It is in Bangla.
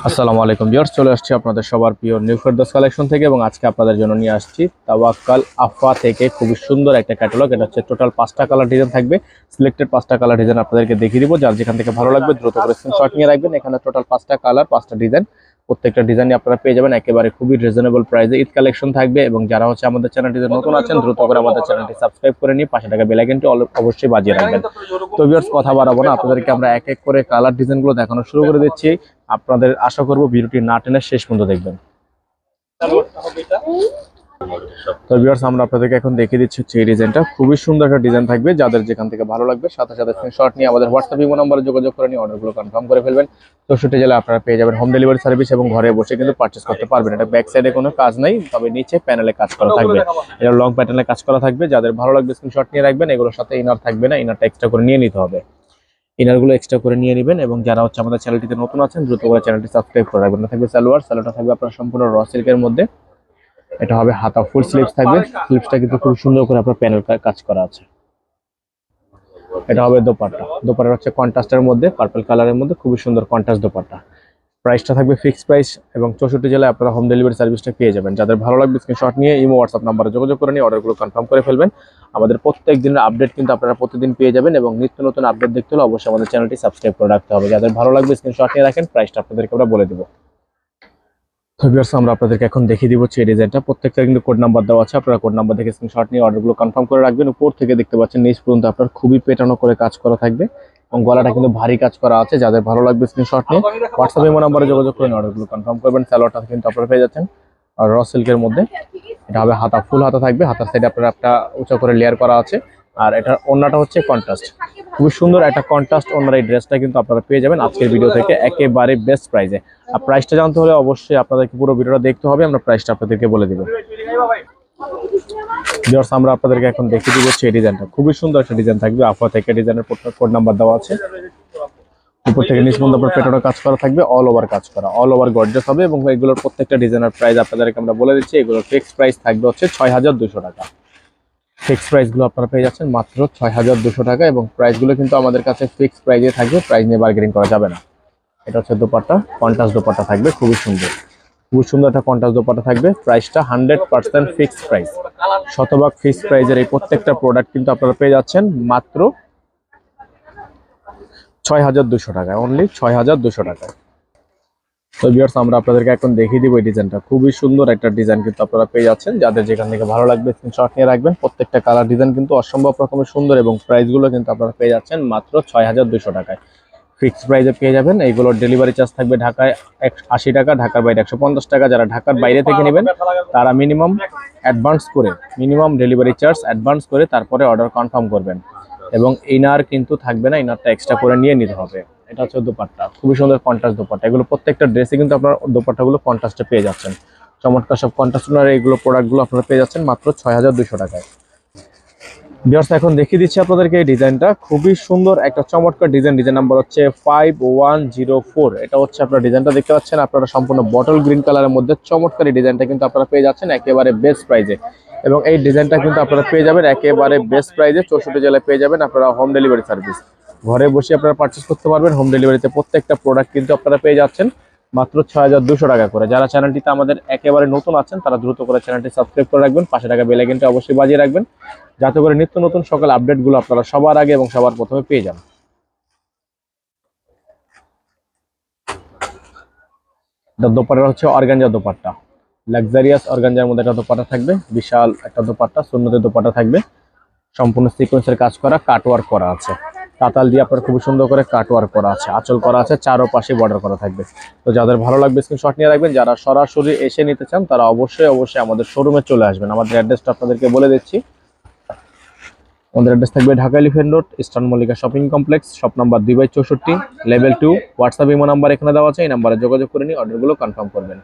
আসসালামু আলাইকুম ভিউয়ার্স, চলে আসছি আপনাদের সবার প্রিয় নিউ ফেরদৌস কালেকশন থেকে এবং আজকে আপনাদের জন্য নিয়ে আসছি তাওয়াক্কাল আফা থেকে খুবই সুন্দর একটা ক্যাটালগ। এটা হচ্ছে টোটাল 5টা কালার ডিজাইন থাকবে। সিলেক্টেড 5টা কালার ডিজাইন আপনাদেরকে দেখিয়ে দিব। যার যেখান থেকে ভালো লাগবে দ্রুত করে স্ক্রিনশট নিয়ে রাখবেন। এখানে টোটাল 5টা কালার, 5টা ডিজাইন, প্রত্যেকটা ডিজাইনই আপনারা পেয়ে যাবেন একেবারে খুবই রিজনেবল প্রাইসে। ঈদ কালেকশন থাকবে এবং যারা হচ্ছে আমাদের চ্যানেলটিতে নতুন আছেন দ্রুত করে আমাদের চ্যানেলটি সাবস্ক্রাইব করে নিয়ে পাশে থাকা বেল আইকনটি অবশ্যই বাজিয়ে রাখবেন। তো ভিউয়ার্স, কথা বাড়াবো না, আপনাদেরকে আমরা এক এক করে কালার ডিজাইনগুলো দেখানো শুরু করে দিচ্ছি। আপনাদের আশা করব ভিডিওটি না টেনে শেষ পর্যন্ত দেখবেন। তো ভিউয়ার্স, আমরা আপনাদেরকে এখন দেখিয়ে দিচ্ছি এই ডিজাইনটা। খুবই সুন্দর একটা ডিজাইন থাকবে। যাদের যেখান থেকে ভালো লাগবে সাথে সাথে স্ক্রিনশট নিয়ে আমাদের হোয়াটসঅ্যাপ ইমো নম্বরে যোগাযোগ করে নিয়ে অর্ডারগুলো কনফার্ম করে ফেলবেন। 64 জেলায় আপনারা পেয়ে যাবেন হোম ডেলিভারি সার্ভিস এবং ঘরে বসে কিন্তু পারচেজ করতে পারবেন। এটা ব্যাক সাইডে কোনো কাজ নাই, তবে নিচে প্যানেলে কাজ করা থাকবে। এটা লং প্যাটার্নে কাজ করা থাকবে। যাদের ভালো লাগবে স্ক্রিনশট নিয়ে রাখবেন। এগুলোর সাথে ইনার থাকবে না, ইনারটা এক্সট্রা করে নিয়ে নিতে হবে। ইনারগুলো এক্সট্রা করে নিয়ে নেবেন এবং যারা হচ্ছে আমাদের চ্যানেলটিতে নতুন আছেন দ্রুত করে চ্যানেলটি সাবস্ক্রাইব করে রাখবেন। থাকবে সালোয়ারটা থাকবে আপনার সম্পূর্ণ র সিল্কের মধ্যে। এটা হবে হাতা, ফুল স্লিভস থাকবে। স্লিভসটা কিন্তু খুব সুন্দর করে আপনার প্যানেল কাজ করা আছে। এটা হবে দোপাট্টা হচ্ছে কন্ট্রাস্টের মধ্যে, পার্পল কালারের মধ্যে খুবই সুন্দর কন্ট্রাস্ট দোপাট্টা। প্রাইসটা থাকবে ফিক্সড প্রাইস এবং 64 জেলায় আপনারা হোম ডেলিভারি সার্ভিসটা পেয়ে যাবেন। যাদের ভালো লাগবে স্ক্রিনশট নিয়ে ইমো হোয়াটসঅ্যাপ নাম্বারে যোগাযোগ করে নিয়ে অর্ডারগুলো কনফার্ম করে ফেলবেন। আমাদের প্রত্যেক দিনের আপডেট কিন্তু আপনারা প্রতিদিন পেয়ে যাবেন এবং নিত্য নতুন আপডেট দেখতে হলে অবশ্যই আমাদের চ্যানেলটি সাবস্ক্রাইব করে রাখতে হবে। যাদের ভালো লাগবে স্ক্রিনশট নিয়ে রাখেন, প্রাইসটা আপনাদেরকে আমরা বলে দেবো। তো ভিউয়ার্স, আমরা আপনাদেরকে এখন দেখিয়ে দিব এই ডিজাইনটা। প্রত্যেকটা কিন্তু কোড নাম্বার দেওয়া আছে, আপনারা কোড নাম্বার থেকে স্ক্রিনশট নিয়ে অর্ডারগুলো কনফার্ম করে রাখবেন। উপর থেকে দেখতে পাচ্ছেন নিচ পর্যন্ত আপনার খুবই পেটানো করে কাজ করা থাকবে এবং গলাটা কিন্তু ভারী কাজ করা আছে। যাদের ভালো লাগবে স্ক্রিনশট নিয়ে হোয়াটসঅ্যাপ ইমো নাম্বারে যোগাযোগ করে অর্ডারগুলো কনফার্ম করবেন। সালোয়ারটা কিন্তু আপনারা পেয়ে যাচ্ছেন আর র সিল্কের মধ্যে। এটা হবে হাতা, ফুল হাতা থাকবে। হাতার সাইডে আপনারা একটা উঁচা করে লেয়ার করা আছে। আর এটা ওড়নাটা হচ্ছে কন্ট্রাস্ট, খুবই সুন্দর একটা কন্ট্রাস্ট ওড়নার। এই ড্রেসটা কিন্তু আপনারা পেয়ে যাবেন আজকের ভিডিও থেকে একেবারে বেস্ট প্রাইসে। আর প্রাইসটা জানতে হলে অবশ্যই আপনাদেরকে পুরো ভিডিওটা দেখতে হবে। আমরা প্রাইসটা আপনাদেরকে বলে দিব। ভিউয়ার্স, আমরা আপনাদেরকে এখন দেখিয়ে দিব এই ডিজাইনটা। খুবই সুন্দর একটা ডিজাইন থাকবে। আফা থেকে ডিজাইনের কোড নাম্বার দেওয়া আছে। উপর থেকে নিচ পর্যন্ত আপনার পেটানো কাজ করা থাকবে, অল ওভার কাজ করা, অল ওভার গর্জিয়াস হবে এবং এগুলোর প্রত্যেকটা ডিজাইনের প্রাইস আপনাদেরকে আমরা বলে দিচ্ছি। এগুলোর ফিক্সড প্রাইস থাকবে হচ্ছে 6200 টাকা। ফিক্সড প্রাইসগুলো আপনারা পেয়ে যাচ্ছেন মাত্র 6200 টাকা এবং প্রাইসগুলো কিন্তু আমাদের কাছে ফিক্সড প্রাইসে থাকবে, প্রাইস নিয়ে বার্গেনিং করা যাবে না। এটা হচ্ছে দোপাট্টা, কন্ট্রাস্ট দোপাট্টা থাকবে, খুবই সুন্দর একটা কন্ট্রাস্ট দোপাট্টা থাকবে। প্রাইসটা 100% ফিক্সড প্রাইস, শতভাগ ফিক্সড প্রাইসের এই প্রত্যেকটা প্রোডাক্ট কিন্তু আপনারা পেয়ে যাচ্ছেন মাত্র 6200 টাকায়, অনলি 6200 টাকায়। তো ভিউয়ার্স, আমরা আপনাদেরকে এখন দেখিয়ে দিব এই ডিজাইনটা। খুবই সুন্দর একটা ডিজাইন কিন্তু আপনারা পেয়ে যাচ্ছেন। যাদের যেখান থেকে ভালো লাগবে স্ক্রিনশট নিয়ে রাখবেন। প্রত্যেকটা কালার ডিজাইন কিন্তু অসম্ভব রকমের সুন্দর এবং প্রাইসগুলো কিন্তু আপনারা পেয়ে যাচ্ছেন মাত্র 6200 টাকায়। ফিক্সড প্রাইসে পেয়ে যাবেন। এইগুলোর ডেলিভারি চার্জ থাকবে ঢাকায় 80 টাকা, ঢাকার বাইরে 150 টাকা। যারা ঢাকার বাইরে থেকে নেবেন তারা মিনিমাম ডেলিভারি চার্জ অ্যাডভান্স করে তারপরে অর্ডার কনফার্ম করবেন এবং ইনার কিন্তু থাকবে না, ইনারটা এক্সট্রা করে নিয়ে নিতে হবে। এটা হচ্ছে দোপাট্টা, খুবই সুন্দর কন্ট্রাস্ট দোপাট্টা। এগুলো প্রত্যেকটা ড্রেসে কিন্তু আপনার দোপাট্টাগুলো কন্ট্রাস্টে পেয়ে যাচ্ছেন। চমৎকার সব কন্ট্রাস্ট এইগুলো প্রোডাক্টগুলো আপনারা পেয়ে যাচ্ছেন মাত্র 6200 টাকায়। ভিউয়ার্স, এখন দেখিয়ে দিচ্ছি আপনাদেরকে এই ডিজাইনটা। খুবই সুন্দর একটা চমৎকার ডিজাইন। ডিজাইন নাম্বার হচ্ছে 5104। এটা হচ্ছে আপনারা ডিজাইনটা দেখতে পাচ্ছেন। আপনারা সম্পূর্ণ বটল গ্রিন কালারের মধ্যে চমৎকার এই ডিজাইনটা কিন্তু আপনারা পেয়ে যাচ্ছেন একেবারে বেস্ট প্রাইজে এবং এই ডিজাইনটা কিন্তু আপনারা পেয়ে যাবেন একেবারে বেস্ট প্রাইজে। 64 জেলায় পেয়ে যাবেন আপনারা হোম ডেলিভারি সার্ভিস। ঘরে বসে আপনারা পারচেস করতে পারবেন হোম ডেলিভারিতে। প্রত্যেকটা প্রোডাক্ট কিন্তু আপনারা পেয়ে যাচ্ছেন মাত্র 6200 টাকা করে। যারা চ্যানেলটিতে আমাদের একেবারে নতুন আছেন তারা দ্রুত করে চ্যানেলটি সাবস্ক্রাইব করে রাখবেন, পাশে থাকা বেল আইকনটি অবশ্যই বাজিয়ে রাখবেন, যাতে করে নিত্য নতুন সকল আপডেটগুলো আপনারা সবার আগে এবং সবার প্রথমে পেয়ে যান। দোপাট্টা হচ্ছে অর্গানজা দোপাট্টা, লাক্সারিয়াস অর্গানজার মধ্যে একটা দোপাট্টা থাকবে। বিশাল একটা দোপাট্টা, সুন্নতের দোপাট্টা থাকবে। সম্পূর্ণ সিকোয়েন্সের কাজ করা, কাটওয়ার্ক করা আছে। তাতাল দিয়ে আপনার খুব সুন্দর করে কাটওয়ার্ক করা আছে, আঁচল করা আছে, চারোপাশে বর্ডার করা থাকবে। তো যাদের ভালো লাগবে স্ক্রিনশট নিয়ে রাখবেন। যারা সরাসরি এসে নিতে চান তারা অবশ্যই আমাদের শোরুমে চলে আসবেন। আমাদের অ্যাড্রেসটা আপনাদেরকে বলে দিচ্ছি। আমাদের অ্যাড্রেস থাকবে Dhaka elephant road, eastern Mallika shopping complex, shop number 2/64, level 2। WhatsApp imo number এখানে দেওয়া আছে, এই নাম্বারে যোগাযোগ করে নিয়ে অর্ডারগুলো কনফার্ম করবেন।